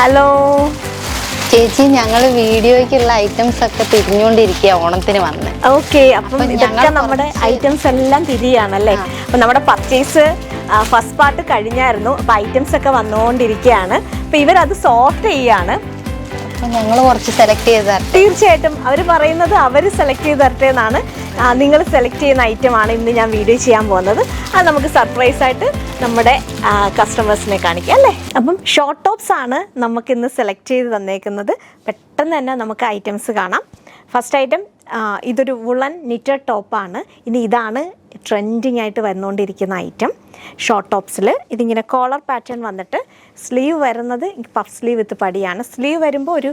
Hello ചേച്ചി, ഞങ്ങൾ വീഡിയോയ്ക്കുള്ള items ഒക്കെ തിരിഞ്ഞുകൊണ്ടിരിക്കുക ഓണത്തിന് വന്ന്. ഓക്കെ, അപ്പം ഇതൊക്കെ നമ്മുടെ ഐറ്റംസ് എല്ലാം തിരിയാണല്ലേ. അപ്പം നമ്മുടെ പർച്ചേസ് ഫസ്റ്റ് പാർട്ട് കഴിഞ്ഞായിരുന്നു. അപ്പം ഐറ്റംസ് ഒക്കെ വന്നുകൊണ്ടിരിക്കുകയാണ്. അപ്പം ഇവരത് സോർട്ട് ചെയ്യാണ്. ഞങ്ങൾ കുറച്ച് സെലക്ട് ചെയ്ത് തരട്ടെ? തീർച്ചയായിട്ടും അവർ പറയുന്നത് അവർ സെലക്ട് ചെയ്ത് തരട്ടെ എന്നാണ്. നിങ്ങൾ സെലക്ട് ചെയ്യുന്ന ഐറ്റമാണ് ഇന്ന് ഞാൻ വീഡിയോ ചെയ്യാൻ പോകുന്നത്. അത് നമുക്ക് സർപ്രൈസ് ആയിട്ട് നമ്മുടെ കസ്റ്റമേഴ്സിനെ കാണിക്കാം അല്ലേ. അപ്പം ഷോർട്ട് ടോപ്സ് ആണ് നമുക്കിന്ന് സെലക്ട് ചെയ്ത് തന്നേക്കുന്നത്. പെട്ടെന്ന് തന്നെ നമുക്ക് ഐറ്റംസ് കാണാം. ഫസ്റ്റ് ഐറ്റം ഇതൊരു വുളൻ നിറ്റഡ് ടോപ്പാണ്. ഇനി ഇതാണ് ട്രെൻഡിങ് ആയിട്ട് വന്നുകൊണ്ടിരിക്കുന്ന ഐറ്റം. ഷോർട്ട് ടോപ്സിൽ ഇതിങ്ങനെ കോളർ പാറ്റേൺ വന്നിട്ട് സ്ലീവ് വരുന്നത് പഫ് സ്ലീവ് വിത്ത് പടിയാണ്. സ്ലീവ് വരുമ്പോൾ ഒരു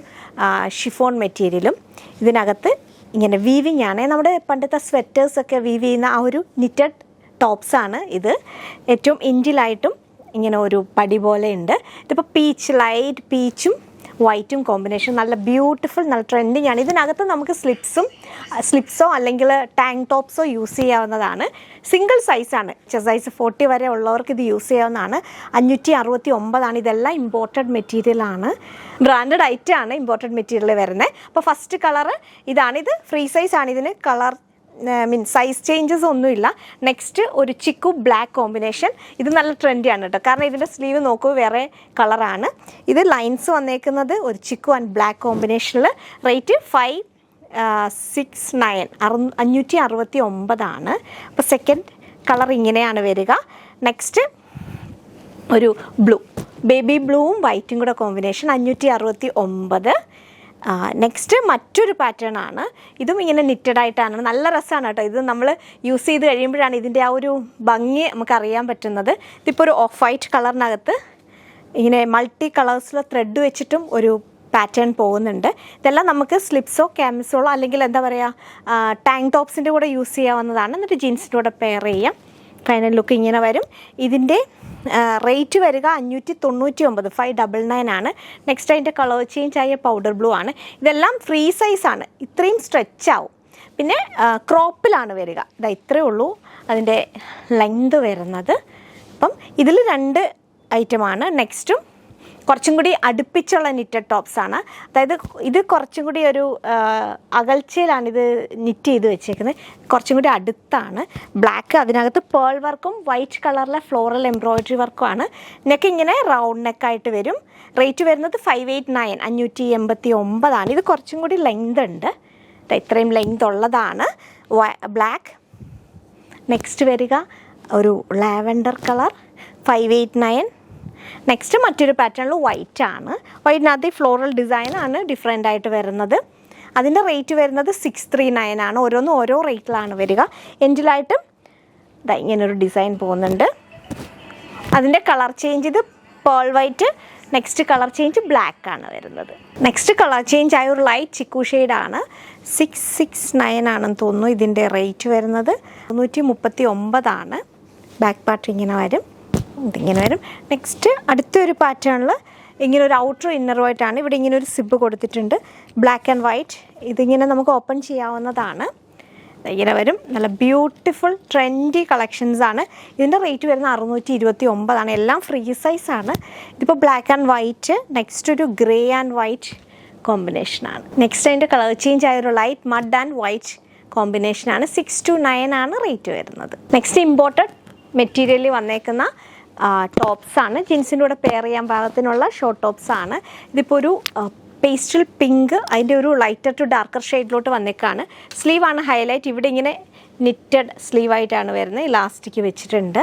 ഷിഫോൺ മെറ്റീരിയലും ഇതിനകത്ത് ഇങ്ങനെ വീവിങ് ആണ്. നമ്മുടെ പണ്ടത്തെ സ്വെറ്റേഴ്സൊക്കെ വീവ് ചെയ്യുന്ന ആ ഒരു നിറ്റഡ് ടോപ്സാണ് ഇത്. ഏറ്റവും ഇൻഡിലായിട്ടും ഇങ്ങനെ ഒരു പടി പോലെ ഉണ്ട്. ഇതിപ്പോൾ പീച്ച്, ലൈറ്റ് പീച്ചും വൈറ്റും കോമ്പിനേഷൻ നല്ല ബ്യൂട്ടിഫുൾ, നല്ല ട്രെൻഡിങ് ആണ്. ഇതിനകത്ത് നമുക്ക് സ്ലിപ്സോ അല്ലെങ്കിൽ ടാങ്ക് ടോപ്സോ യൂസ് ചെയ്യാവുന്നതാണ്. സിംഗിൾ സൈസാണ്, സൈസ് 40 വരെ ഉള്ളവർക്ക് ഇത് യൂസ് ചെയ്യാവുന്നതാണ്. 569 ഇതെല്ലാം ഇമ്പോർട്ടഡ് മെറ്റീരിയലാണ്, ബ്രാൻഡഡ് ഐറ്റം ആണ്, ഇമ്പോർട്ടഡ് മെറ്റീരിയൽ വരുന്നത്. അപ്പോൾ ഫസ്റ്റ് കളറ് ഇതാണ്. ഇത് ഫ്രീ സൈസ് ആണ്. ഇതിന് കളർ സൈസ് ചേഞ്ചസ് ഒന്നുമില്ല. നെക്സ്റ്റ് ഒരു ചിക്കു ബ്ലാക്ക് കോമ്പിനേഷൻ. ഇത് നല്ല ട്രെൻഡിയാണ് കേട്ടോ, കാരണം ഇതിൻ്റെ സ്ലീവ് നോക്കൂ വേറെ കളറാണ്. ഇത് ലൈൻസ് വന്നേക്കുന്നത് ഒരു ചിക്കു ആൻഡ് ബ്ലാക്ക് കോമ്പിനേഷനിൽ. റേറ്റ് 569 569. അപ്പോൾ സെക്കൻഡ് കളർ ഇങ്ങനെയാണ് വരിക. നെക്സ്റ്റ് ഒരു ബ്ലൂ, ബേബി ബ്ലൂവും വൈറ്റും കൂടെ കോമ്പിനേഷൻ 569. നെക്സ്റ്റ് മറ്റൊരു പാറ്റേൺ ആണ്. ഇതും ഇങ്ങനെ നിറ്റഡ് ആയിട്ടാണ്. നല്ല രസമാണ് കേട്ടോ. ഇത് നമ്മൾ യൂസ് ചെയ്ത് കഴിയുമ്പോഴാണ് ഇതിൻ്റെ ആ ഒരു ഭംഗി നമുക്കറിയാൻ പറ്റുന്നത്. ഇതിപ്പോൾ ഒരു ഓഫ് വൈറ്റ് കളറിനകത്ത് ഇങ്ങനെ മൾട്ടി കളേഴ്സിൽ ത്രെഡ് വെച്ചിട്ടും ഒരു പാറ്റേൺ പോകുന്നുണ്ട്. ഇതെല്ലാം നമുക്ക് സ്ലിപ്സോ ക്യാമിസോളോ അല്ലെങ്കിൽ എന്താ പറയുക ടാങ്ക് ടോപ്സിൻ്റെ കൂടെ യൂസ് ചെയ്യാവുന്നതാണ്. എന്നിട്ട് ജീൻസിൻ്റെ കൂടെ പെയർ ചെയ്യാം. ഫൈനൽ ലുക്ക് ഇങ്ങനെ വരും. ഇതിൻ്റെ റേറ്റ് വരിക 599, 599 ആണ്. നെക്സ്റ്റ് അതിൻ്റെ കളർ ചേഞ്ച് ആയ പൗഡർ ബ്ലൂ ആണ്. ഇതെല്ലാം ഫ്രീ സൈസാണ്, ഇത്രയും സ്ട്രെച്ച് ആവും. പിന്നെ ക്രോപ്പിലാണ് വരിക. ഇതാ ഇത്രയേ ഉള്ളൂ അതിൻ്റെ ലെങ്ത് വരുന്നത്. അപ്പം ഇതിൽ 2 ഐറ്റമാണ്. നെക്സ്റ്റും കുറച്ചും കൂടി അടുപ്പിച്ചുള്ള നിറ്റഡ് ടോപ്സാണ്. അതായത് ഇത് കുറച്ചും കൂടി ഒരു അകൽച്ചയിലാണ് ഇത് നിറ്റ് ചെയ്ത് വെച്ചേക്കുന്നത്. കുറച്ചും കൂടി അടുത്താണ്. ബ്ലാക്ക്, അതിനകത്ത് പേൾ വർക്കും വൈറ്റ് കളറിലെ ഫ്ലോറൽ എംബ്രോയിഡറി വർക്കുമാണ്. നെക്ക് ഇങ്ങനെ റൗണ്ട് നെക്കായിട്ട് വരും. റേറ്റ് വരുന്നത് 589 589. ഇത് കുറച്ചും കൂടി ലെങ്ത് ഉണ്ട്. ഇത്രയും ലെങ്ത് ഉള്ളതാണ് ബ്ലാക്ക്. നെക്സ്റ്റ് വരിക ഒരു ലാവൻഡർ കളർ 589. നെക്സ്റ്റ് മറ്റൊരു പാറ്റേണിൽ വൈറ്റ് ആണ്. വൈറ്റിനകത്ത് ഫ്ലോറൽ ഡിസൈനാണ് ഡിഫറെൻ്റ് ആയിട്ട് വരുന്നത്. അതിൻ്റെ റേറ്റ് വരുന്നത് 639 ആണ്. ഓരോന്നും ഓരോ റേറ്റിലാണ് വരിക. എൻഡിലായിട്ടും ഇങ്ങനൊരു ഡിസൈൻ പോകുന്നുണ്ട്. അതിൻ്റെ കളർ ചേഞ്ച് ഇത് pearl white. Next colour change black ആണ് വരുന്നത്. നെക്സ്റ്റ് കളർ ചേഞ്ച് ആയ ഒരു ലൈറ്റ് ചിക്കു ഷെയ്ഡാണ്. 669 ആണെന്ന് തോന്നുന്നു ഇതിൻ്റെ റേറ്റ് വരുന്നത്. 239 ആണ്. ബാക്ക് പാർട്ട് ഇങ്ങനെ വരും, ഇതിങ്ങനെ വരും. നെക്സ്റ്റ് അടുത്തൊരു പാറ്റേണിൽ ഇങ്ങനെ ഒരു ഔട്ടർ ഇന്നർ വൈറ്റ് ആണ്. ഇവിടെ ഇങ്ങനെ ഒരു സിബ് കൊടുത്തിട്ടുണ്ട്, ബ്ലാക്ക് ആൻഡ് വൈറ്റ്. ഇതിങ്ങനെ നമുക്ക് ഓപ്പൺ ചെയ്യാവുന്നതാണ്. ഇങ്ങനെ വരും. നല്ല ബ്യൂട്ടിഫുൾ ട്രെൻഡി കളക്ഷൻസ് ആണ്. ഇതിൻ്റെ റേറ്റ് വരുന്നത് 629 ആണ്. എല്ലാം ഫ്രീ സൈസാണ്. ഇതിപ്പോൾ ബ്ലാക്ക് ആൻഡ് വൈറ്റ്. നെക്സ്റ്റ് ഒരു ഗ്രേ ആൻഡ് വൈറ്റ് കോമ്പിനേഷനാണ്. നെക്സ്റ്റ് അതിൻ്റെ കളർ ചേഞ്ച് ആയൊരു ലൈറ്റ് മഡ് ആൻഡ് വൈറ്റ് കോമ്പിനേഷനാണ്. 629 ആണ് റേറ്റ് വരുന്നത്. നെക്സ്റ്റ് ഇമ്പോർട്ടഡ് മെറ്റീരിയലിൽ വന്നേക്കുന്ന ടോപ്സാണ്. ജീൻസിൻ്റെ കൂടെ പെയർ ചെയ്യാൻ പാകത്തിനുള്ള ഷോർട്ട് ടോപ്സാണ്. ഇതിപ്പോൾ ഒരു പേസ്റ്റൽ പിങ്ക്, അതിൻ്റെ ഒരു ലൈറ്റർ ടു ഡാർക്കർ ഷെയ്ഡിലോട്ട് വന്നേക്കാണ്. സ്ലീവാണ് ഹൈലൈറ്റ്. ഇവിടെ ഇങ്ങനെ നിറ്റഡ് സ്ലീവായിട്ടാണ് വരുന്നത്. ഇലാസ്റ്റിക് വെച്ചിട്ടുണ്ട്.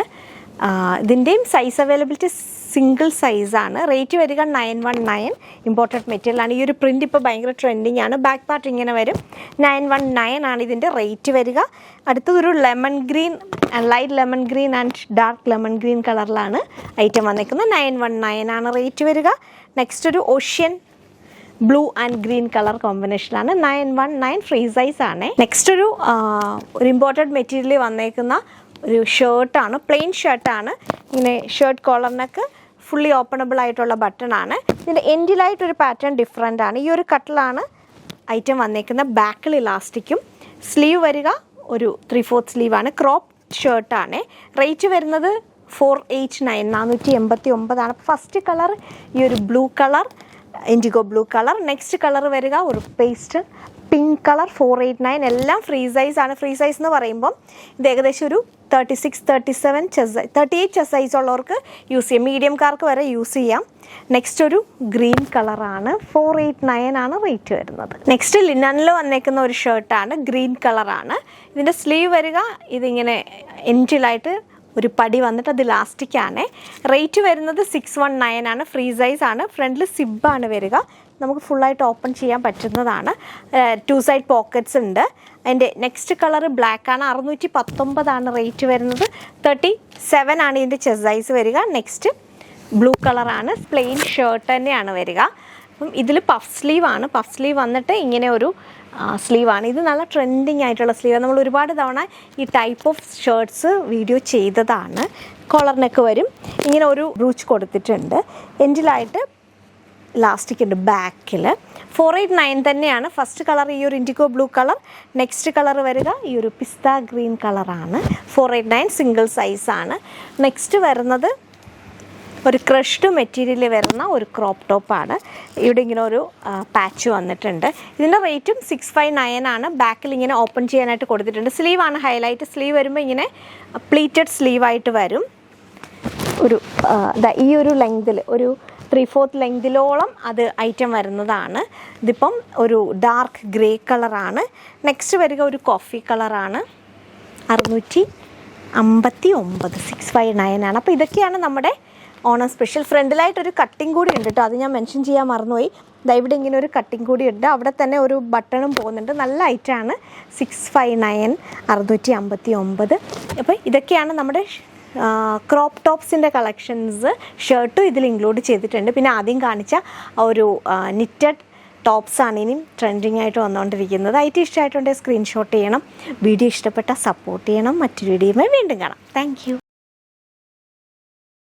ഇതിൻ്റെയും സൈസ് അവൈലബിലിറ്റി സിംഗിൾ സൈസാണ്. റേറ്റ് വരിക 919. ഇമ്പോർട്ടഡ് മെറ്റീരിയലാണ്. ഈ ഒരു പ്രിൻ്റ് ഇപ്പോൾ ഭയങ്കര ട്രെൻഡിങ് ആണ്. ബാക്ക് പാർട്ട് ഇങ്ങനെ വരും. 919 ആണ് ഇതിൻ്റെ റേറ്റ് വരിക. അടുത്തതൊരു lemon green, light lemon green and dark lemon green കളറിലാണ് ഐറ്റം വന്നിരിക്കുന്നത്. 919 ആണ് റേറ്റ് വരിക. നെക്സ്റ്റ് ഒരു ocean blue and green colour കോമ്പിനേഷനാണ്. 919 ഫ്രീ സൈസ് ആണ്. നെക്സ്റ്റ് ഒരു ഇമ്പോർട്ടഡ് മെറ്റീരിയൽ വന്നേക്കുന്ന ഒരു ഷർട്ടാണ്, പ്ലെയിൻ ഷർട്ടാണ്. ഇങ്ങനെ ഷർട്ട് കോളറിനൊക്കെ ഫുള്ളി ഓപ്പണബിൾ ആയിട്ടുള്ള ബട്ടൺ ആണ്. ഇതിൻ്റെ എൻഡിലായിട്ടൊരു പാറ്റേൺ ഡിഫറെൻ്റ് ആണ്. ഈ ഒരു കട്ടിലാണ് ഐറ്റം വന്നേക്കുന്നത്. ബാക്കിൽ ഇലാസ്റ്റിക്കും. സ്ലീവ് വരിക ഒരു 3/4 സ്ലീവാണ്. ക്രോപ്പ് ഷർട്ടാണ്. റേറ്റ് വരുന്നത് 489 489 ആണ്. ഫസ്റ്റ് കളർ ഈ ഒരു blue colour IndiGo blue colour. Next colour വരിക ഒരു പേസ്റ്റ് പിങ്ക് കളർ 489. എല്ലാം ഫ്രീ സൈസ് ആണ്. ഫ്രീ സൈസ് എന്ന് പറയുമ്പം ഇത് ഏകദേശം ഒരു 36, 37 38 ചെസ്റ്റ് സൈസ് ഉള്ളവർക്ക് യൂസ് ചെയ്യാം. മീഡിയംകാർക്ക് വരെ യൂസ് ചെയ്യാം. നെക്സ്റ്റ് ഒരു ഗ്രീൻ കളറാണ്. 489 ആണ് റേറ്റ് വരുന്നത്. നെക്സ്റ്റ് ലിനനിൽ വന്നേക്കുന്ന ഒരു ഷർട്ടാണ്. ഗ്രീൻ കളറാണ്. ഇതിൻ്റെ സ്ലീവ് വരിക ഇതിങ്ങനെ എൻഡിലായിട്ട് ഒരു പടി വന്നിട്ട് അത് ഇലാസ്റ്റിക്കാണ്. റേറ്റ് വരുന്നത് 619 ആണ്. ഫ്രീ സൈസ് ആണ്. ഫ്രണ്ടിൽ സിബാണ് വരിക. നമുക്ക് ഫുള്ളായിട്ട് ഓപ്പൺ ചെയ്യാൻ പറ്റുന്നതാണ്. 2 സൈഡ് പോക്കറ്റ്സ് ഉണ്ട്. അതിൻ്റെ നെക്സ്റ്റ് കളർ ബ്ലാക്ക് ആണ്. 619 ആണ് റേറ്റ് വരുന്നത്. 37 ആണ് ഇതിൻ്റെ ചെസ്റ്റ് സൈസ് വരിക. നെക്സ്റ്റ് ബ്ലൂ കളറാണ്. പ്ലെയിൻ ഷർട്ട് തന്നെയാണ് വരിക. അപ്പം ഇതിൽ പഫ് സ്ലീവ് ആണ്. പഫ് സ്ലീവ് വന്നിട്ട് ഇങ്ങനെ ഒരു സ്ലീവാണ്. ഇത് നല്ല ട്രെൻഡിങ് ആയിട്ടുള്ള സ്ലീവ്. നമ്മൾ ഒരുപാട് തവണ ഈ ടൈപ്പ് ഓഫ് ഷർട്ട്സ് വീഡിയോ ചെയ്തതാണ്. കോളർ നെക്ക് വരും. ഇങ്ങനെ ഒരു ബ്രൂച്ച് കൊടുത്തിട്ടുണ്ട്. എൻഡിലായിട്ട് ലാസ്റ്റിക് ഉണ്ട് ബാക്കിൽ. 489 തന്നെയാണ്. ഫസ്റ്റ് കളർ ഈ ഒരു IndiGo blue colour. Next colour വരിക ഈ ഒരു പിസ്ത ഗ്രീൻ കളറാണ്. 489 സിംഗിൾ സൈസാണ്. നെക്സ്റ്റ് വരുന്നത് ഒരു ക്രഷ്ഡ് മെറ്റീരിയൽ വരുന്ന ഒരു ക്രോപ്പ് ടോപ്പാണ്. ഇവിടെ ഇങ്ങനെ ഒരു പാച്ച് വന്നിട്ടുണ്ട്. ഇതിൻ്റെ റേറ്റും 659 ആണ്. ബാക്കിൽ ഇങ്ങനെ ഓപ്പൺ ചെയ്യാനായിട്ട് കൊടുത്തിട്ടുണ്ട്. സ്ലീവാണ് ഹൈലൈറ്റ്. സ്ലീവ് വരുമ്പോൾ ഇങ്ങനെ പ്ലീറ്റഡ് സ്ലീവായിട്ട് വരും. ഒരു ഈ ഒരു ലെങ്തിൽ ഒരു 3/4 ലെങ്തിലോളം അത് ഐറ്റം വരുന്നതാണ്. ഇതിപ്പം ഒരു ഡാർക്ക് ഗ്രേ കളറാണ്. നെക്സ്റ്റ് വരിക ഒരു കോഫി കളറാണ്. 659 659 ആണ്. അപ്പോൾ ഇതൊക്കെയാണ് നമ്മുടെ ഓണം സ്പെഷ്യൽ. ഫ്രണ്ടിലായിട്ടൊരു കട്ടിങ് കൂടി ഉണ്ട് കേട്ടോ. അത് ഞാൻ മെൻഷൻ ചെയ്യാൻ മറന്നുപോയി. ഇവിടെ ഇങ്ങനെ ഒരു കട്ടിങ് കൂടി ഉണ്ട്. അവിടെ തന്നെ ഒരു ബട്ടണും പോകുന്നുണ്ട്. നല്ല ഐറ്റമാണ്. 659 659. അപ്പോൾ ഇതൊക്കെയാണ് നമ്മുടെ ക്രോപ്പ് ടോപ്സിൻ്റെ കളക്ഷൻസ്. ഷർട്ടും ഇതിൽ ഇൻക്ലൂഡ് ചെയ്തിട്ടുണ്ട്. പിന്നെ ആദ്യം കാണിച്ച ഒരു നിറ്റഡ് ടോപ്സാണ് ഇനിയും ട്രെൻഡിങ് ആയിട്ട് വന്നുകൊണ്ടിരിക്കുന്നത്. ഐറ്റം ഇഷ്ടമായിട്ടുണ്ടെങ്കിൽ സ്ക്രീൻഷോട്ട് ചെയ്യണം. വീഡിയോ ഇഷ്ടപ്പെട്ടാൽ സപ്പോർട്ട് ചെയ്യണം. മറ്റൊരു വീഡിയോയുമായി വീണ്ടും കാണാം. Thank you.